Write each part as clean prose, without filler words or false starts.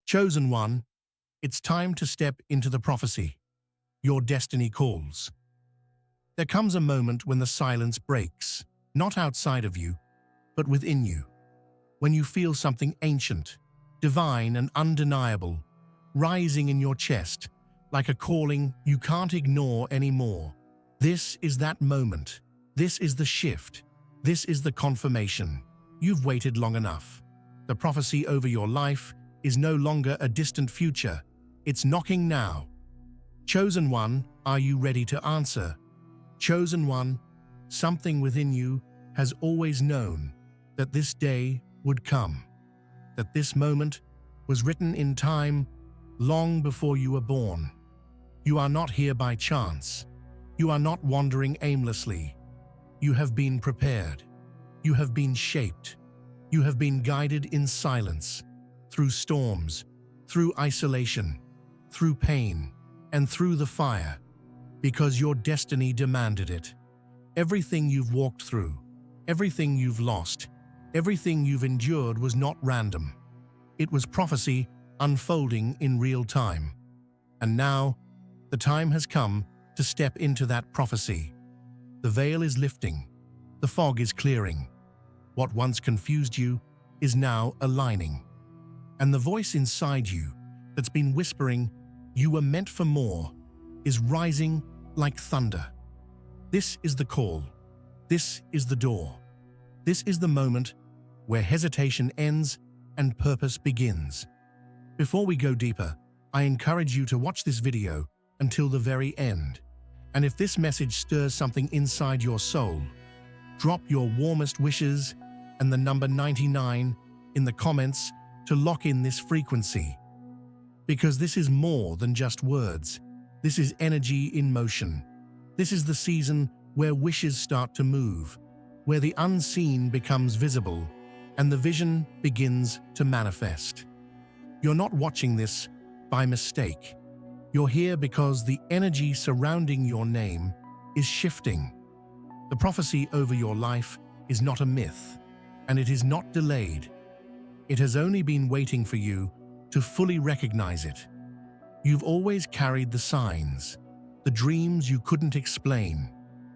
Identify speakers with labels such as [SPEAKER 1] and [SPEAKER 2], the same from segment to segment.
[SPEAKER 1] Chosen one, it's time to step into the prophecy. Your destiny calls. There comes a moment when the silence breaks, not outside of you, but within you. When you feel something ancient, divine and undeniable, rising in your chest, like a calling you can't ignore anymore. This is that moment. This is the shift. This is the confirmation. You've waited long enough. The prophecy over your life is no longer a distant future. It's knocking now. Chosen one, are you ready to answer? Chosen one, something within you has always known that this day would come, that this moment was written in time long before you were born. You are not here by chance. You are not wandering aimlessly. You have been prepared. You have been shaped. You have been guided in silence, through storms, through isolation, through pain, and through the fire, because your destiny demanded it. Everything you've walked through, everything you've lost, everything you've endured was not random. It was prophecy unfolding in real time. And now, the time has come to step into that prophecy. The veil is lifting. The fog is clearing. What once confused you is now aligning. And the voice inside you that's been whispering, "You were meant for more," is rising like thunder. This is the call. This is the door. This is the moment where hesitation ends and purpose begins. Before we go deeper, I encourage you to watch this video until the very end. And if this message stirs something inside your soul, drop your warmest wishes and the number 99 in the comments to lock in this frequency. Because this is more than just words. This is energy in motion. This is the season where wishes start to move, where the unseen becomes visible, and the vision begins to manifest. You're not watching this by mistake. You're here because the energy surrounding your name is shifting. The prophecy over your life is not a myth, and it is not delayed. It has only been waiting for you to fully recognize it. You've always carried the signs, the dreams you couldn't explain,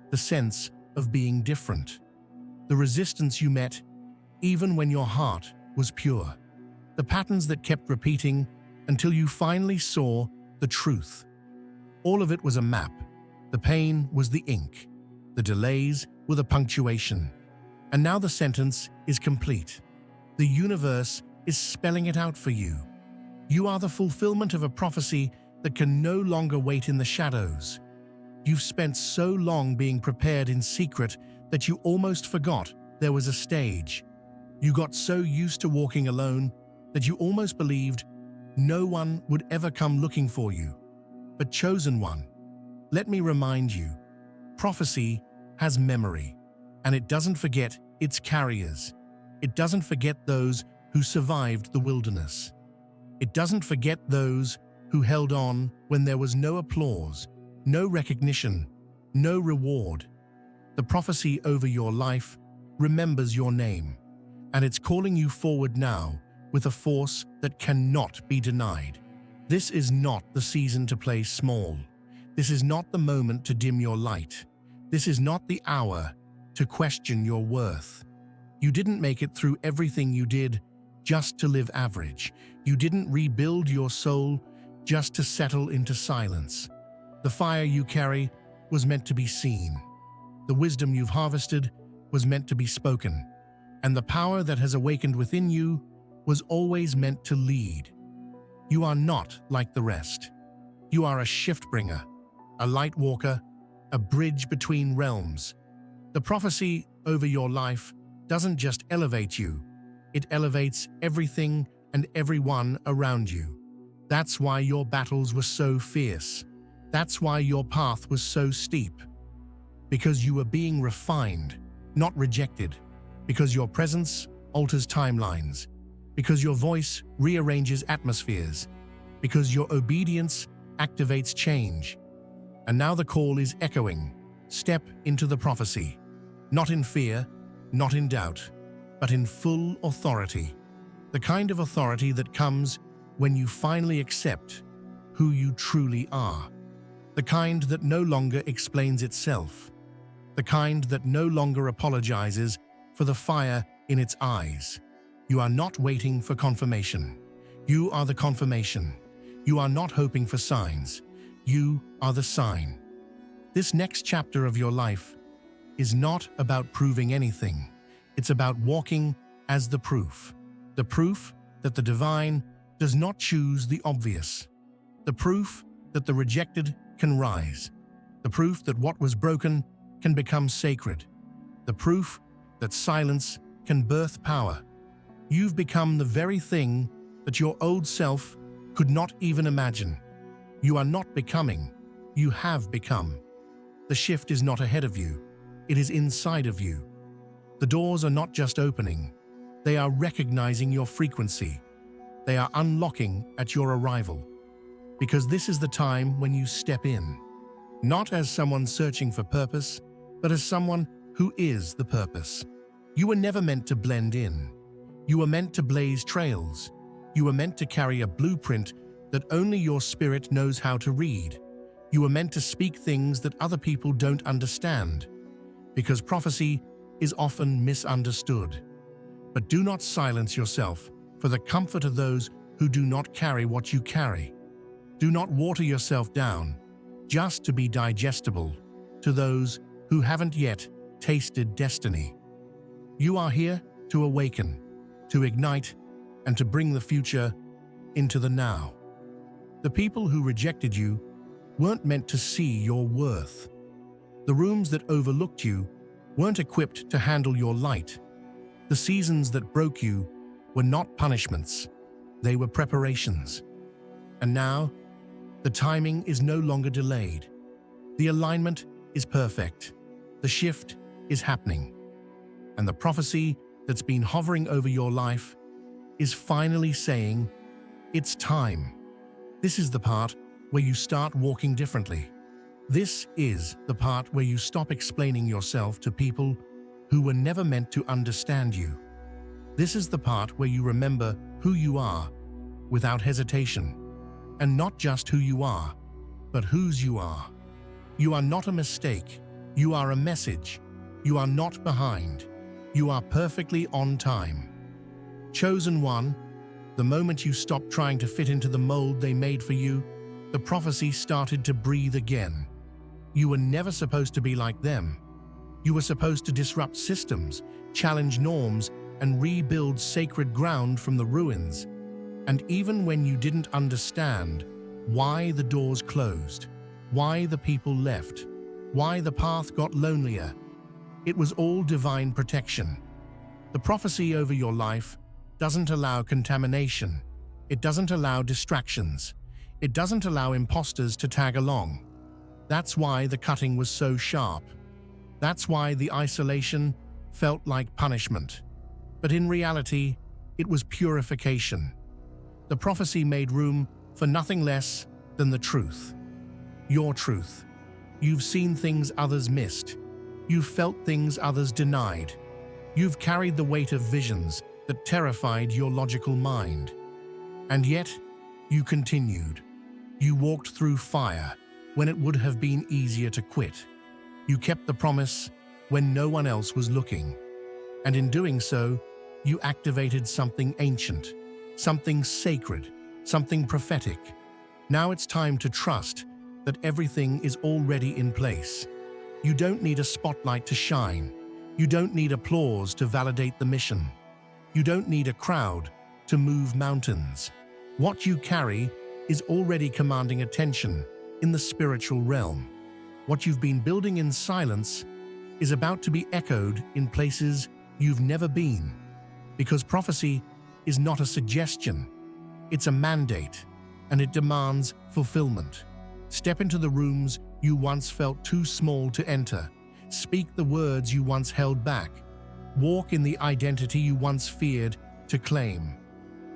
[SPEAKER 1] the sense of being different, the resistance you met even when your heart was pure, the patterns that kept repeating until you finally saw the truth. All of it was a map. The pain was the ink. The delays were the punctuation. And now the sentence is complete. The universe is spelling it out for you. You are the fulfillment of a prophecy that can no longer wait in the shadows. You've spent so long being prepared in secret that you almost forgot there was a stage. You got so used to walking alone that you almost believed no one would ever come looking for you. But chosen one, let me remind you, prophecy has memory, and it doesn't forget its carriers. It doesn't forget those who survived the wilderness. It doesn't forget those who held on when there was no applause, no recognition, no reward. The prophecy over your life remembers your name, and it's calling you forward now with a force that cannot be denied. This is not the season to play small. This is not the moment to dim your light. This is not the hour to question your worth. You didn't make it through everything you did just to live average. You didn't rebuild your soul just to settle into silence. The fire you carry was meant to be seen. The wisdom you've harvested was meant to be spoken. And the power that has awakened within you was always meant to lead. You are not like the rest. You are a shift bringer, a light walker, a bridge between realms. The prophecy over your life doesn't just elevate you, it elevates everything and everyone around you. That's why your battles were so fierce. That's why your path was so steep. Because you were being refined, not rejected. Because your presence alters timelines. Because your voice rearranges atmospheres. Because your obedience activates change. And now the call is echoing. Step into the prophecy. Not in fear, not in doubt, but in full authority. The kind of authority that comes when you finally accept who you truly are. The kind that no longer explains itself. The kind that no longer apologizes for the fire in its eyes. You are not waiting for confirmation. You are the confirmation. You are not hoping for signs. You are the sign. This next chapter of your life is not about proving anything. It's about walking as the proof. The proof that the divine does not choose the obvious. The proof that the rejected can rise. The proof that what was broken can become sacred. The proof that silence can birth power. You've become the very thing that your old self could not even imagine. You are not becoming, you have become. The shift is not ahead of you, it is inside of you. The doors are not just opening, they are recognizing your frequency. They are unlocking at your arrival. Because this is the time when you step in, not as someone searching for purpose, but as someone who is the purpose. You were never meant to blend in. You were meant to blaze trails. You were meant to carry a blueprint that only your spirit knows how to read. You were meant to speak things that other people don't understand, because prophecy is often misunderstood. But do not silence yourself for the comfort of those who do not carry what you carry. Do not water yourself down just to be digestible to those who haven't yet tasted destiny. You are here to awaken, to ignite, and to bring the future into the now. The people who rejected you weren't meant to see your worth. The rooms that overlooked you weren't equipped to handle your light. The seasons that broke you were not punishments, they were preparations. And now, the timing is no longer delayed. The alignment is perfect. The shift is happening. And the prophecy that's been hovering over your life is finally saying, it's time. This is the part where you start walking differently. This is the part where you stop explaining yourself to people who were never meant to understand you. This is the part where you remember who you are without hesitation. And not just who you are, but whose you are. You are not a mistake. You are a message. You are not behind. You are perfectly on time. Chosen one, the moment you stopped trying to fit into the mold they made for you, the prophecy started to breathe again. You were never supposed to be like them. You were supposed to disrupt systems, challenge norms, and rebuild sacred ground from the ruins. And even when you didn't understand why the doors closed, why the people left, why the path got lonelier, it was all divine protection. The prophecy over your life doesn't allow contamination. It doesn't allow distractions. It doesn't allow imposters to tag along. That's why the cutting was so sharp. That's why the isolation felt like punishment. But in reality, it was purification. The prophecy made room for nothing less than the truth. Your truth. You've seen things others missed. You've felt things others denied. You've carried the weight of visions that terrified your logical mind. And yet, you continued. You walked through fire when it would have been easier to quit. You kept the promise when no one else was looking. And in doing so, you activated something ancient, something sacred, something prophetic. Now it's time to trust that everything is already in place. You don't need a spotlight to shine. You don't need applause to validate the mission. You don't need a crowd to move mountains. What you carry is already commanding attention in the spiritual realm. What you've been building in silence is about to be echoed in places you've never been. Because prophecy is not a suggestion, it's a mandate, and it demands fulfillment. Step into the rooms you once felt too small to enter. Speak the words you once held back. Walk in the identity you once feared to claim.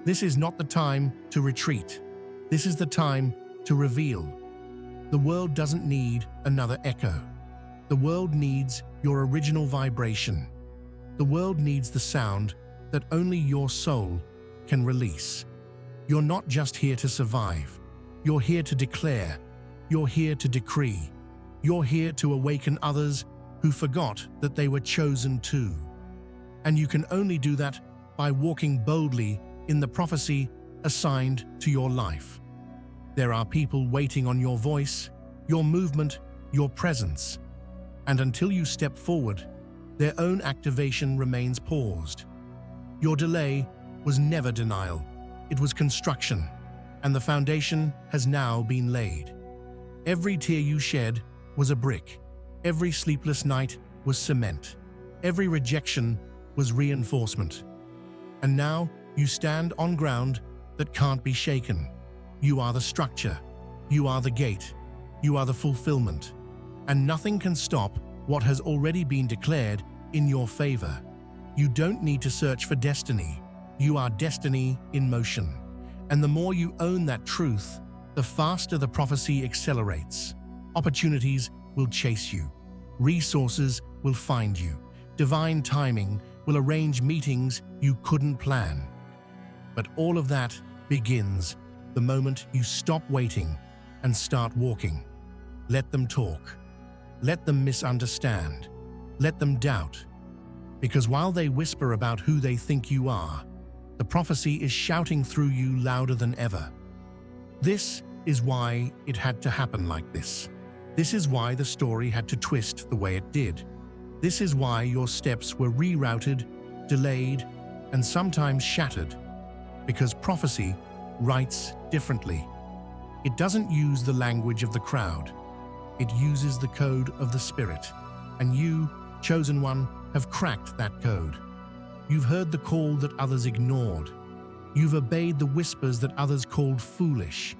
[SPEAKER 1] This is not the time to retreat. This is the time to reveal. The world doesn't need another echo. The world needs your original vibration. The world needs the sound that only your soul can release. You're not just here to survive. You're here to declare. You're here to decree. You're here to awaken others who forgot that they were chosen too. And you can only do that by walking boldly in the prophecy assigned to your life. There are people waiting on your voice, your movement, your presence. And until you step forward, their own activation remains paused. Your delay was never denial. It was construction, and the foundation has now been laid. Every tear you shed was a brick. Every sleepless night was cement. Every rejection was reinforcement. And now you stand on ground that can't be shaken. You are the structure. You are the gate. You are the fulfillment. And nothing can stop what has already been declared in your favor. You don't need to search for destiny. You are destiny in motion. And the more you own that truth, the faster the prophecy accelerates. Opportunities will chase you. Resources will find you. Divine timing will arrange meetings you couldn't plan. But all of that begins the moment you stop waiting and start walking. Let them talk. Let them misunderstand. Let them doubt. Because while they whisper about who they think you are, the prophecy is shouting through you louder than ever. This is why it had to happen like this. This is why the story had to twist the way it did. This is why your steps were rerouted, delayed, and sometimes shattered. Because prophecy writes differently. It doesn't use the language of the crowd. It uses the code of the Spirit. And you, chosen one, have cracked that code. You've heard the call that others ignored. You've obeyed the whispers that others called foolish.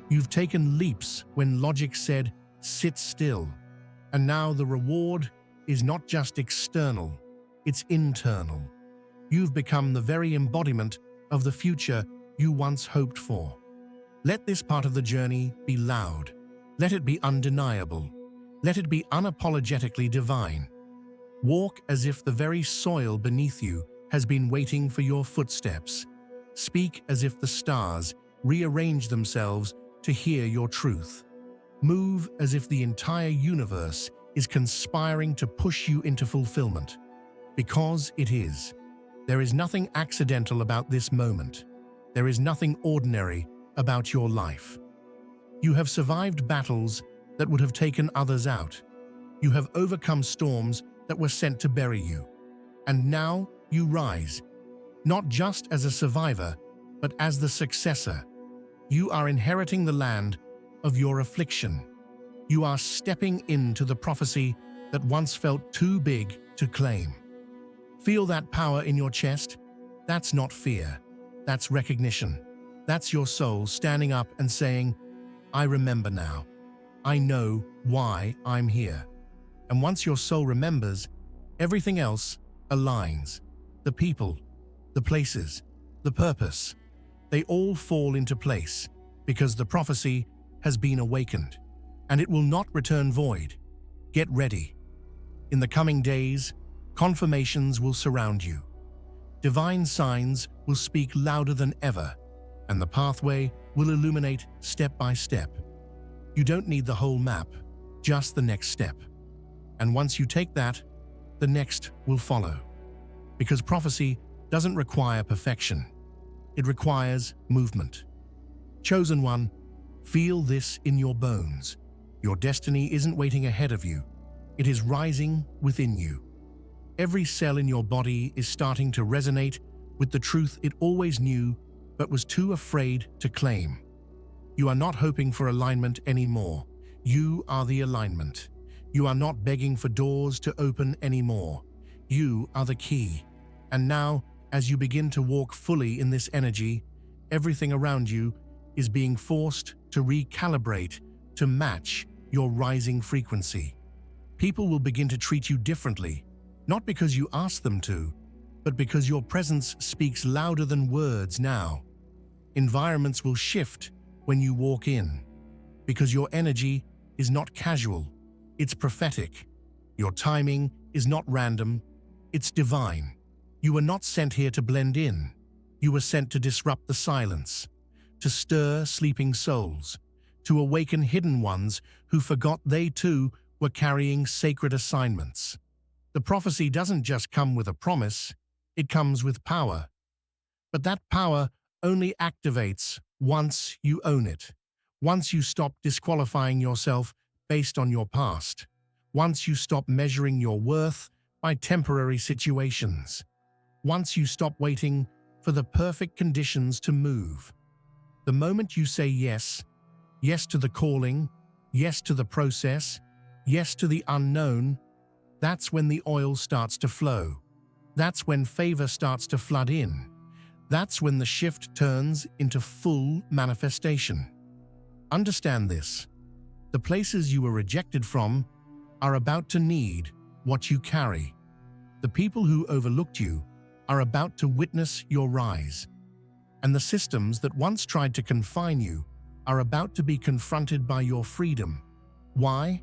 [SPEAKER 1] You've taken leaps when logic said, sit still. And now the reward is not just external, it's internal. You've become the very embodiment of the future you once hoped for. Let this part of the journey be loud. Let it be undeniable. Let it be unapologetically divine. Walk as if the very soil beneath you has been waiting for your footsteps. Speak as if the stars rearrange themselves to hear your truth. Move as if the entire universe is conspiring to push you into fulfillment. Because it is. There is nothing accidental about this moment. There is nothing ordinary about your life. You have survived battles that would have taken others out. You have overcome storms that were sent to bury you. And now you rise, not just as a survivor, but as the successor. You are inheriting the land of your affliction. You are stepping into the prophecy that once felt too big to claim. Feel that power in your chest? That's not fear. That's recognition. That's your soul standing up and saying, I remember now. I know why I'm here. And once your soul remembers, everything else aligns. The people, the places, the purpose, they all fall into place because the prophecy has been awakened, and it will not return void. Get ready. In the coming days, confirmations will surround you. Divine signs will speak louder than ever, and the pathway will illuminate step by step. You don't need the whole map, just the next step. And once you take that, the next will follow. Because prophecy doesn't require perfection. It requires movement. Chosen one, feel this in your bones. Your destiny isn't waiting ahead of you. It is rising within you. Every cell in your body is starting to resonate with the truth it always knew but was too afraid to claim. You are not hoping for alignment anymore. You are the alignment. You are not begging for doors to open anymore. You are the key. And now, as you begin to walk fully in this energy, everything around you is being forced to recalibrate to match your rising frequency. People will begin to treat you differently, not because you ask them to, but because your presence speaks louder than words now. Environments will shift when you walk in, because your energy is not casual, it's prophetic. Your timing is not random, it's divine. You were not sent here to blend in. You were sent to disrupt the silence, to stir sleeping souls, to awaken hidden ones who forgot they too were carrying sacred assignments. The prophecy doesn't just come with a promise, it comes with power. But that power only activates once you own it, once you stop disqualifying yourself based on your past, once you stop measuring your worth by temporary situations, once you stop waiting for the perfect conditions to move. The moment you say yes, yes to the calling, yes to the process, yes to the unknown, that's when the oil starts to flow. That's when favor starts to flood in. That's when the shift turns into full manifestation. Understand this. The places you were rejected from are about to need what you carry. The people who overlooked you are about to witness your rise. And the systems that once tried to confine you are about to be confronted by your freedom. Why?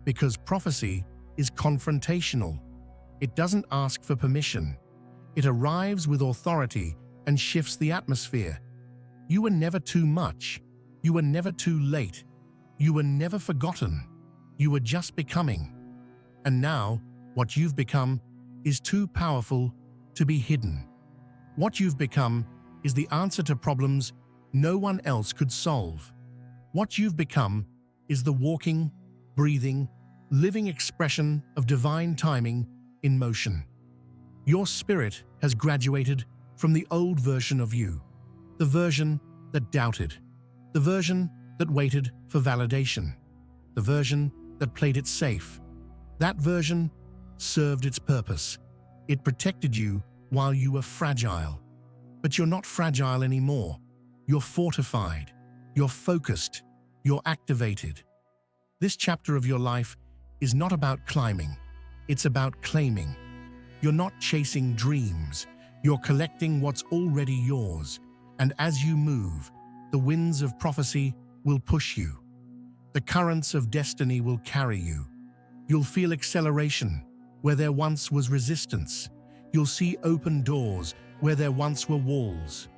[SPEAKER 1] Because prophecy is confrontational. It doesn't ask for permission. It arrives with authority and shifts the atmosphere. You were never too much. You were never too late. You were never forgotten. You were just becoming. And now, what you've become is too powerful to be hidden. What you've become is the answer to problems no one else could solve. What you've become is the walking, breathing, living expression of divine timing in motion. Your spirit has graduated from the old version of you, the version that doubted, the version that waited for validation, the version that played it safe. That version served its purpose. It protected you while you were fragile. But you're not fragile anymore. You're fortified. You're focused. You're activated. This chapter of your life is not about climbing. It's about claiming. You're not chasing dreams. You're collecting what's already yours. And as you move, the winds of prophecy will push you. The currents of destiny will carry you. You'll feel acceleration where there once was resistance. You'll see open doors where there once were walls.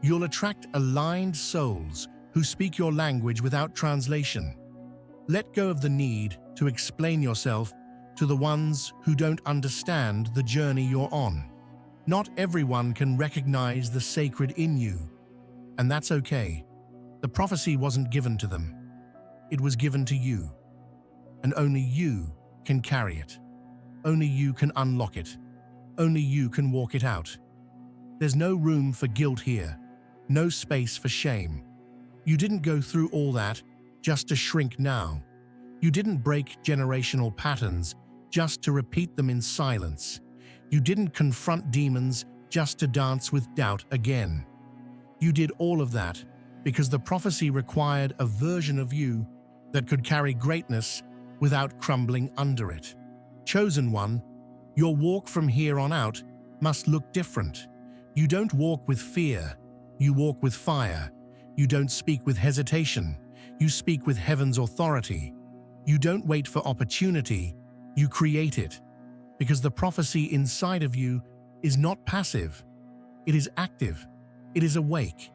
[SPEAKER 1] You'll attract aligned souls who speak your language without translation. Let go of the need to explain yourself to the ones who don't understand the journey you're on. Not everyone can recognize the sacred in you, and that's okay. The prophecy wasn't given to them. It was given to you, and only you can carry it. Only you can unlock it. Only you can walk it out. There's no room for guilt here, no space for shame. You didn't go through all that just to shrink now. You didn't break generational patterns just to repeat them in silence. You didn't confront demons just to dance with doubt again. You did all of that because the prophecy required a version of you that could carry greatness without crumbling under it. Chosen one, your walk from here on out must look different. You don't walk with fear, you walk with fire. You don't speak with hesitation, you speak with heaven's authority. You don't wait for opportunity, you create it. Because the prophecy inside of you is not passive, it is active, it is awake,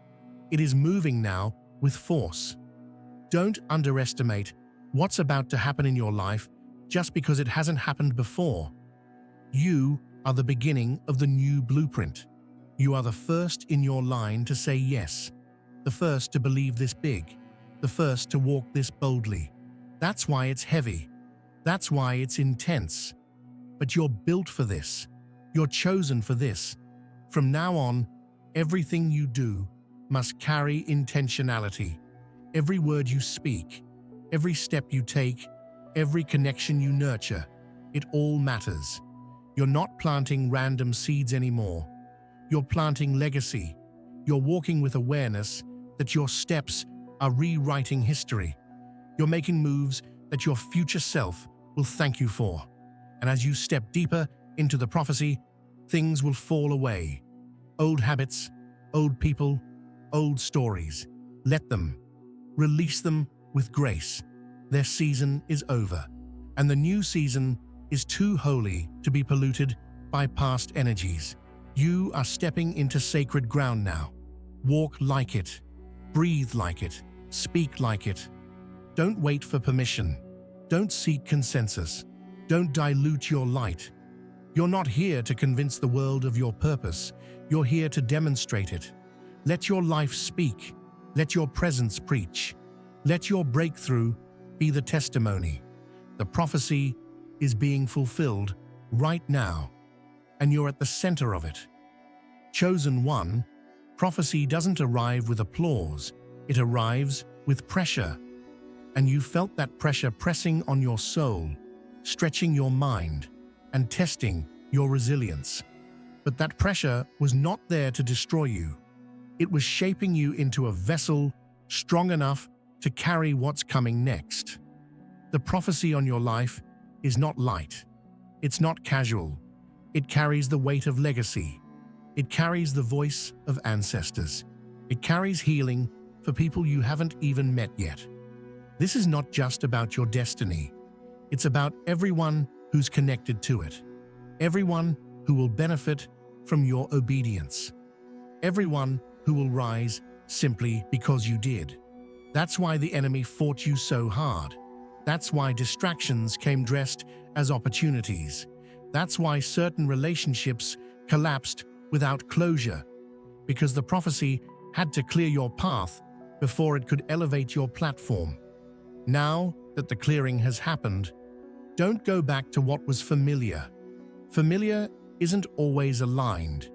[SPEAKER 1] it is moving now with force. Don't underestimate what's about to happen in your life just because it hasn't happened before. You are the beginning of the new blueprint. You are the first in your line to say yes, the first to believe this big, the first to walk this boldly. That's why it's heavy. That's why it's intense. But you're built for this. You're chosen for this. From now on, everything you do must carry intentionality. Every word you speak, every step you take, every connection you nurture, it all matters. You're not planting random seeds anymore. You're planting legacy. You're walking with awareness that your steps are rewriting history. You're making moves that your future self will thank you for. And as you step deeper into the prophecy, things will fall away. Old habits, old people, old stories. Let them. Release them with grace. Their season is over, and the new season is too holy to be polluted by past energies. You are stepping into sacred ground now. Walk like it. Breathe like it. Speak like it. Don't wait for permission. Don't seek consensus. Don't dilute your light. You're not here to convince the world of your purpose. You're here to demonstrate it. Let your life speak. Let your presence preach. Let your breakthrough be the testimony. The prophecy is being fulfilled right now, and you're at the center of it. Chosen one, prophecy doesn't arrive with applause. It arrives with pressure. And you felt that pressure pressing on your soul, stretching your mind, and testing your resilience. But that pressure was not there to destroy you. It was shaping you into a vessel strong enough to carry what's coming next. The prophecy on your life is not light. It's not casual. It carries the weight of legacy. It carries the voice of ancestors. It carries healing for people you haven't even met yet. This is not just about your destiny. It's about everyone who's connected to it. Everyone who will benefit from your obedience. Everyone who will rise simply because you did. That's why the enemy fought you so hard. That's why distractions came dressed as opportunities. That's why certain relationships collapsed without closure. Because the prophecy had to clear your path before it could elevate your platform. Now that the clearing has happened, don't go back to what was familiar. Familiar isn't always aligned.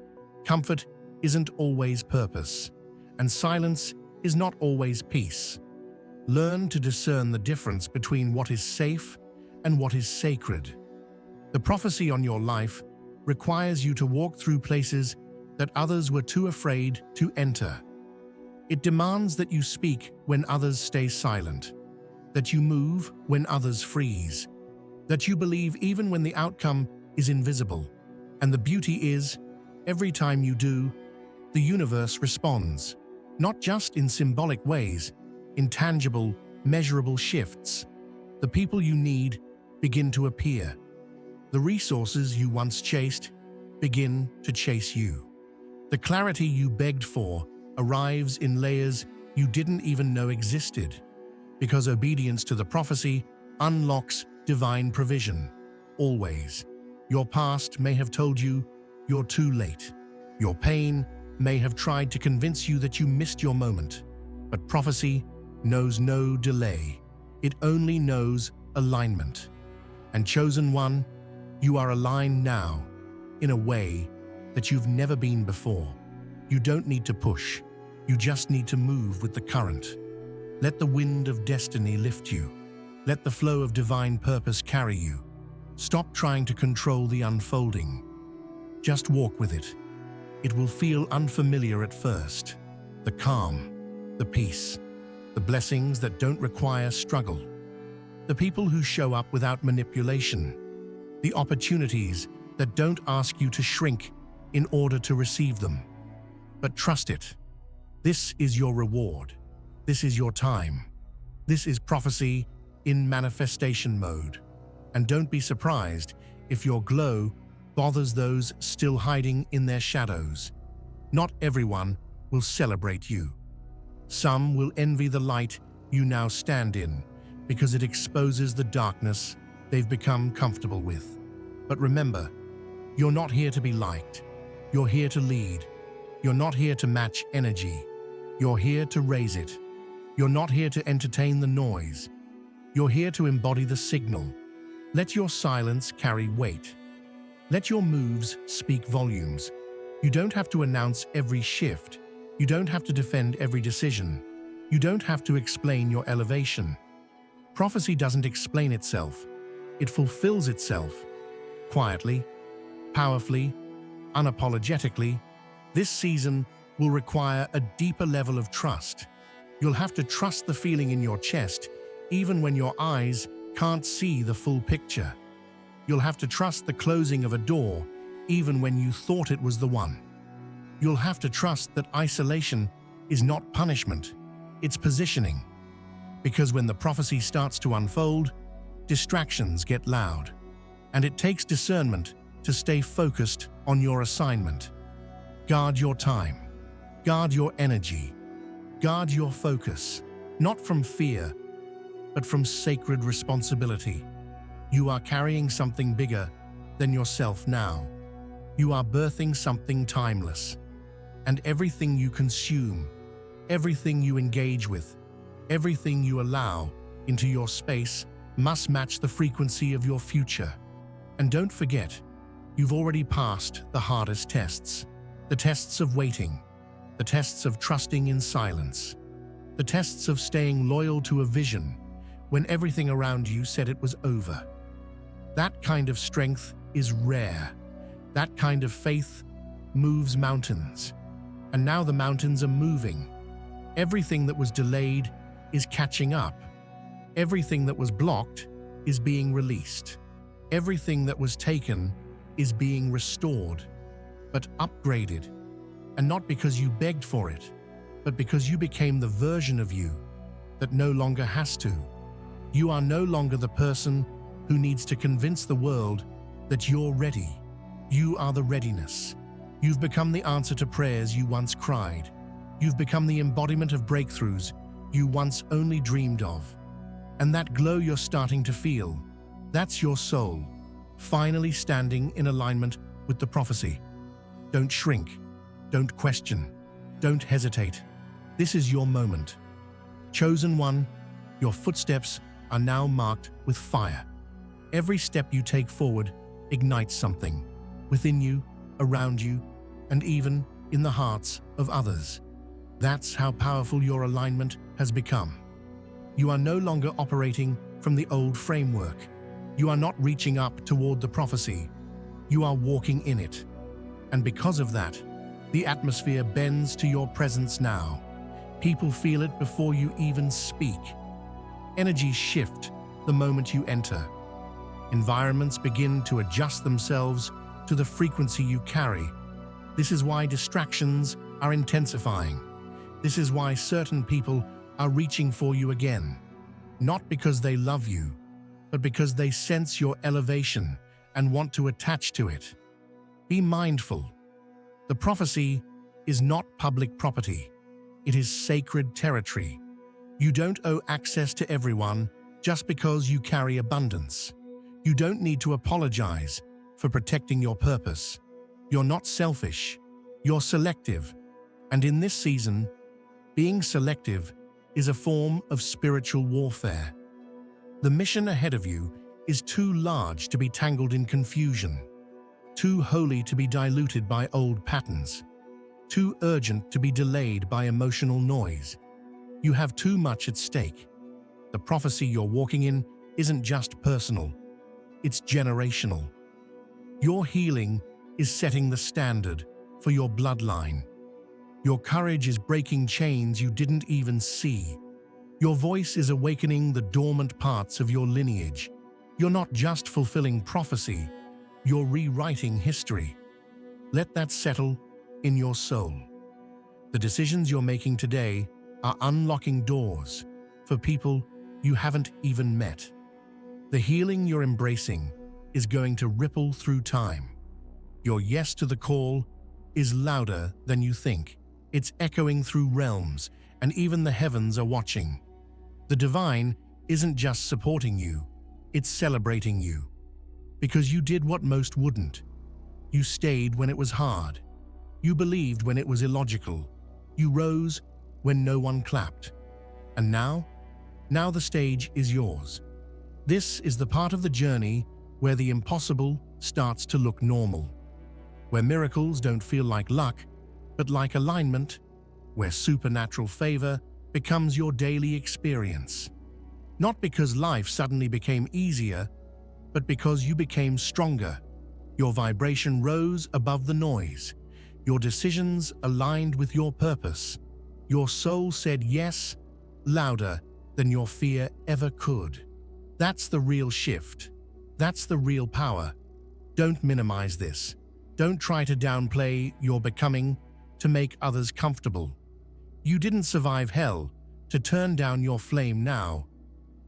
[SPEAKER 1] Comfort isn't always purpose. And silence is not always peace. Learn to discern the difference between what is safe and what is sacred. The prophecy on your life requires you to walk through places that others were too afraid to enter. It demands that you speak when others stay silent, that you move when others freeze, that you believe even when the outcome is invisible. And the beauty is, every time you do, the universe responds, not just in symbolic ways, in tangible, measurable shifts. The people you need begin to appear. The resources you once chased begin to chase you. The clarity you begged for arrives in layers you didn't even know existed, because obedience to the prophecy unlocks divine provision. Always. Your past may have told you you're too late. Your pain may have tried to convince you that you missed your moment. But prophecy knows no delay. It only knows alignment. And chosen one, you are aligned now in a way that you've never been before. You don't need to push. You just need to move with the current. Let the wind of destiny lift you. Let the flow of divine purpose carry you. Stop trying to control the unfolding. Just walk with it. It will feel unfamiliar at first. The calm, the peace, the blessings that don't require struggle. The people who show up without manipulation. The opportunities that don't ask you to shrink in order to receive them. But trust it. This is your reward. This is your time. This is prophecy in manifestation mode. And don't be surprised if your glow bothers those still hiding in their shadows. Not everyone will celebrate you. Some will envy the light you now stand in because it exposes the darkness they've become comfortable with. But remember, you're not here to be liked. You're here to lead. You're not here to match energy. You're here to raise it. You're not here to entertain the noise. You're here to embody the signal. Let your silence carry weight. Let your moves speak volumes. You don't have to announce every shift. You don't have to defend every decision. You don't have to explain your elevation. Prophecy doesn't explain itself. It fulfills itself. Quietly, powerfully, unapologetically. This season will require a deeper level of trust. You'll have to trust the feeling in your chest, even when your eyes can't see the full picture. You'll have to trust the closing of a door, even when you thought it was the one. You'll have to trust that isolation is not punishment, it's positioning. Because when the prophecy starts to unfold, distractions get loud. And it takes discernment to stay focused on your assignment. Guard your time. Guard your energy. Guard your focus, not from fear, but from sacred responsibility. You are carrying something bigger than yourself now. You are birthing something timeless. And everything you consume, everything you engage with, everything you allow into your space must match the frequency of your future. And don't forget, you've already passed the hardest tests. The tests of waiting, the tests of trusting in silence, the tests of staying loyal to a vision when everything around you said it was over. That kind of strength is rare. That kind of faith moves mountains. And now the mountains are moving. Everything that was delayed is catching up. Everything that was blocked is being released. Everything that was taken is being restored, but upgraded. And not because you begged for it, but because you became the version of you that no longer has to. You are no longer the person who needs to convince the world that you're ready. You are the readiness. You've become the answer to prayers you once cried. You've become the embodiment of breakthroughs you once only dreamed of. And that glow you're starting to feel, that's your soul, finally standing in alignment with the prophecy. Don't shrink. Don't question. Don't hesitate. This is your moment. Chosen one, your footsteps are now marked with fire. Every step you take forward ignites something within you, around you, and even in the hearts of others. That's how powerful your alignment has become. You are no longer operating from the old framework. You are not reaching up toward the prophecy. You are walking in it. And because of that, the atmosphere bends to your presence now. People feel it before you even speak. Energies shift the moment you enter. Environments begin to adjust themselves to the frequency you carry. This is why distractions are intensifying. This is why certain people are reaching for you again. Not because they love you, but because they sense your elevation and want to attach to it. Be mindful. The prophecy is not public property. It is sacred territory. You don't owe access to everyone just because you carry abundance. You don't need to apologize for protecting your purpose. You're not selfish. You're selective. And in this season, being selective is a form of spiritual warfare. The mission ahead of you is too large to be tangled in confusion, too holy to be diluted by old patterns, too urgent to be delayed by emotional noise. You have too much at stake. The prophecy you're walking in isn't just personal, it's generational. Your healing is setting the standard for your bloodline. Your courage is breaking chains you didn't even see. Your voice is awakening the dormant parts of your lineage. You're not just fulfilling prophecy, you're rewriting history. Let that settle in your soul. The decisions you're making today are unlocking doors for people you haven't even met. The healing you're embracing is going to ripple through time. Your yes to the call is louder than you think. It's echoing through realms, and even the heavens are watching. The divine isn't just supporting you, it's celebrating you. Because you did what most wouldn't. You stayed when it was hard. You believed when it was illogical. You rose when no one clapped. And now the stage is yours. This is the part of the journey where the impossible starts to look normal. Where miracles don't feel like luck, but like alignment, where supernatural favor becomes your daily experience. Not because life suddenly became easier, but because you became stronger. Your vibration rose above the noise. Your decisions aligned with your purpose. Your soul said yes louder than your fear ever could. That's the real shift. That's the real power. Don't minimize this. Don't try to downplay your becoming to make others comfortable. You didn't survive hell to turn down your flame now.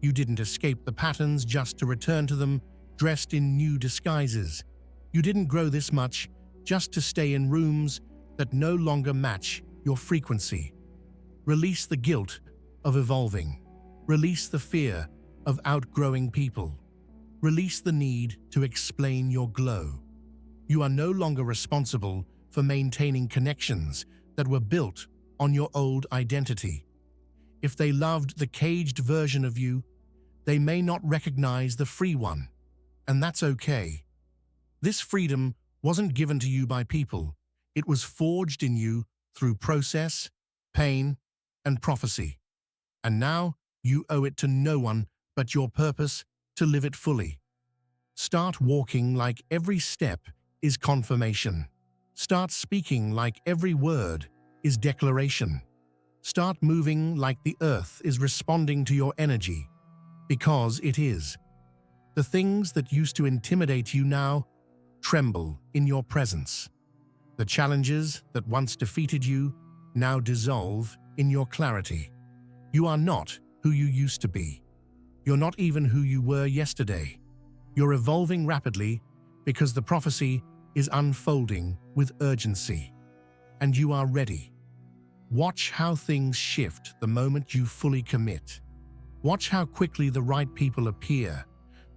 [SPEAKER 1] You didn't escape the patterns just to return to them dressed in new disguises. You didn't grow this much just to stay in rooms that no longer match your frequency. Release the guilt of evolving. Release the fear of outgrowing people. Release the need to explain your glow. You are no longer responsible for maintaining connections that were built on your old identity. If they loved the caged version of you, they may not recognize the free one, and that's okay. This freedom wasn't given to you by people. It was forged in you through process, pain, and prophecy. And now you owe it to no one but your purpose to live it fully. Start walking like every step is confirmation. Start speaking like every word is declaration. Start moving like the earth is responding to your energy, because it is. The things that used to intimidate you now tremble in your presence. The challenges that once defeated you now dissolve in your clarity. You are not who you used to be. You're not even who you were yesterday. You're evolving rapidly because the prophecy is unfolding with urgency, and you are ready. Watch how things shift the moment you fully commit. Watch how quickly the right people appear,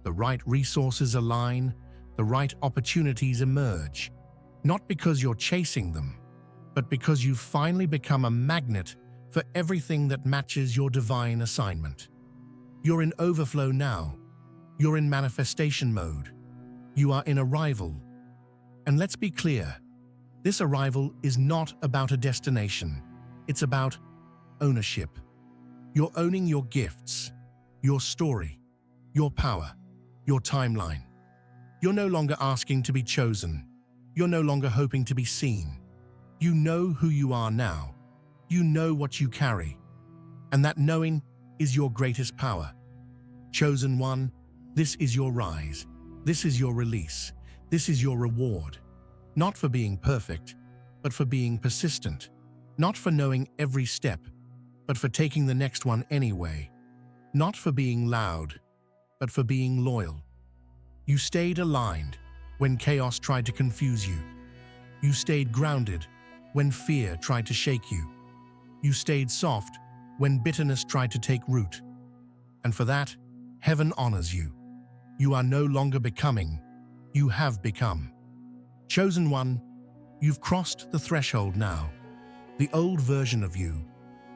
[SPEAKER 1] the right resources align, the right opportunities emerge. Not because you're chasing them, but because you've finally become a magnet for everything that matches your divine assignment. You're in overflow now. You're in manifestation mode. You are in arrival. And let's be clear, this arrival is not about a destination. It's about ownership. You're owning your gifts, your story, your power, your timeline. You're no longer asking to be chosen. You're no longer hoping to be seen. You know who you are now. You know what you carry. And that knowing is your greatest power. Chosen one, this is your rise. This is your release. This is your reward. Not for being perfect, but for being persistent. Not for knowing every step, but for taking the next one anyway. Not for being loud, but for being loyal. You stayed aligned when chaos tried to confuse you. You stayed grounded when fear tried to shake you. You stayed soft when bitterness tried to take root. And for that, heaven honors you. You are no longer becoming, you have become. Chosen one, you've crossed the threshold now. The old version of you,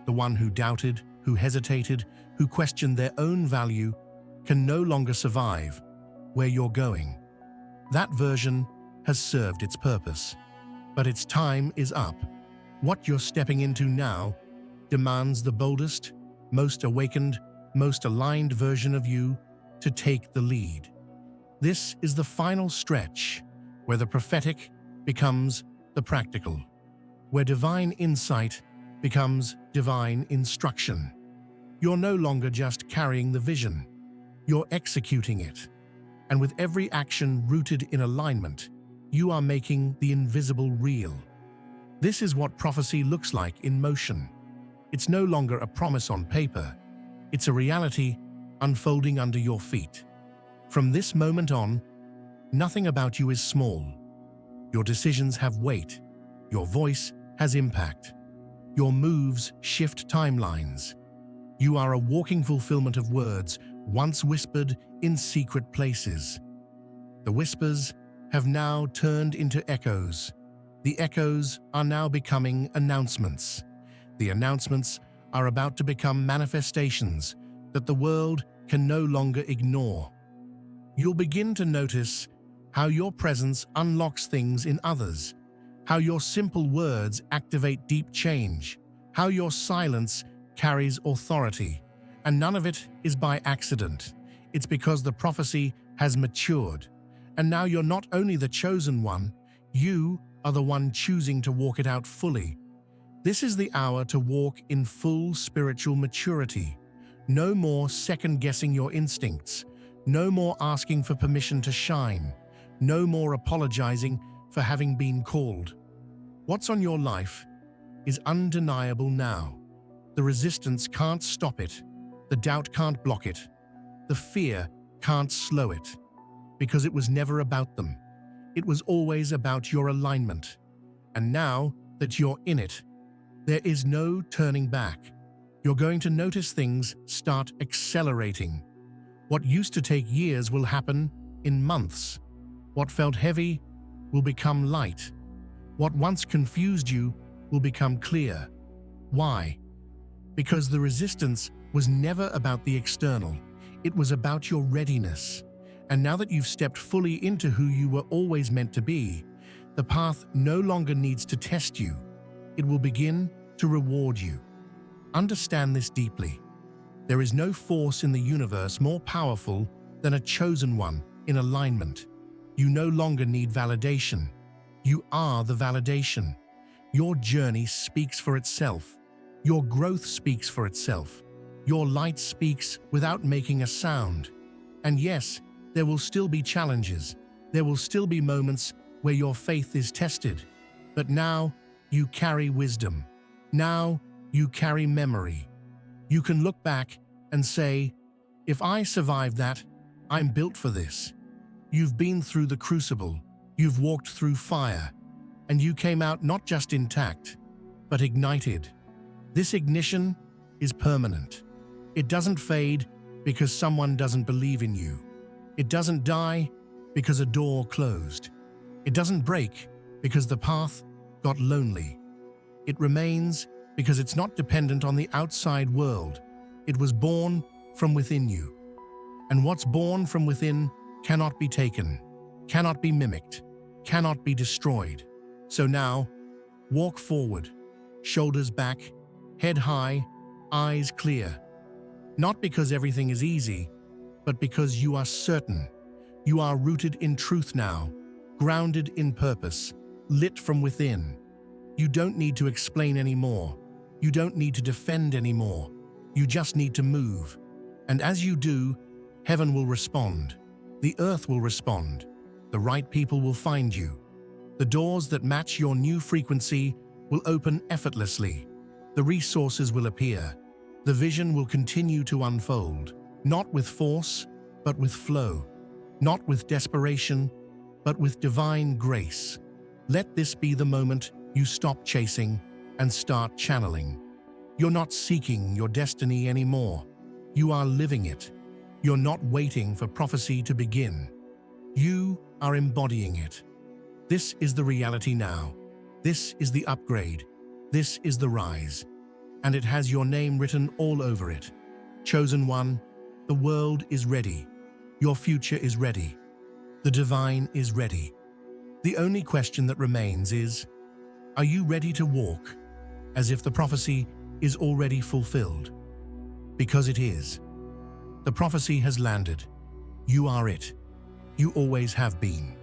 [SPEAKER 1] the one who doubted, who hesitated, who questioned their own value, can no longer survive where you're going. That version has served its purpose, but its time is up. What you're stepping into now demands the boldest, most awakened, most aligned version of you to take the lead. This is the final stretch where the prophetic becomes the practical, where divine insight becomes divine instruction. You're no longer just carrying the vision, you're executing it. And with every action rooted in alignment, you are making the invisible real. This is what prophecy looks like in motion. It's no longer a promise on paper. It's a reality unfolding under your feet. From this moment on, nothing about you is small. Your decisions have weight. Your voice has impact. Your moves shift timelines. You are a walking fulfillment of words once whispered in secret places. The whispers have now turned into echoes. The echoes are now becoming announcements. The announcements are about to become manifestations that the world can no longer ignore. You'll begin to notice how your presence unlocks things in others, how your simple words activate deep change, how your silence carries authority, and none of it is by accident. It's because the prophecy has matured, and now you're not only the chosen one, you are the one choosing to walk it out fully. This is the hour to walk in full spiritual maturity. No more second-guessing your instincts. No more asking for permission to shine. No more apologizing for having been called. What's on your life is undeniable now. The resistance can't stop it. The doubt can't block it. The fear can't slow it. Because it was never about them. It was always about your alignment. And now that you're in it, There is no turning back. You're going to notice things start accelerating. What used to take years will happen in months. What felt heavy will become light. What once confused you will become clear. Why? Because the resistance was never about the external. It was about your readiness. And now that you've stepped fully into who you were always meant to be, the path no longer needs to test you. It will begin to reward you. Understand this deeply. There is no force in the universe more powerful than a chosen one in alignment. You no longer need validation. You are the validation. Your journey speaks for itself. Your growth speaks for itself. Your light speaks without making a sound. And yes, there will still be challenges. There will still be moments where your faith is tested. But now you carry wisdom. Now you carry memory. You can look back and say, if I survived that, I'm built for this. You've been through the crucible. You've walked through fire. And you came out not just intact, but ignited. This ignition is permanent. It doesn't fade because someone doesn't believe in you. It doesn't die because a door closed. It doesn't break because the path got lonely. It remains because it's not dependent on the outside world. It was born from within you. And what's born from within cannot be taken, cannot be mimicked, cannot be destroyed. So now, walk forward, shoulders back, head high, eyes clear. Not because everything is easy, but because you are certain. You are rooted in truth now, grounded in purpose, lit from within. You don't need to explain anymore. You don't need to defend anymore. You just need to move. And as you do, heaven will respond. The earth will respond. The right people will find you. The doors that match your new frequency will open effortlessly. The resources will appear. The vision will continue to unfold, not with force, but with flow. Not with desperation, but with divine grace. Let this be the moment you stop chasing and start channeling. You're not seeking your destiny anymore. You are living it. You're not waiting for prophecy to begin. You are embodying it. This is the reality now. This is the upgrade. This is the rise. And it has your name written all over it. Chosen one, the world is ready. Your future is ready. The divine is ready. The only question that remains is, are you ready to walk as if the prophecy is already fulfilled? Because it is. The prophecy has landed. You are it. You always have been.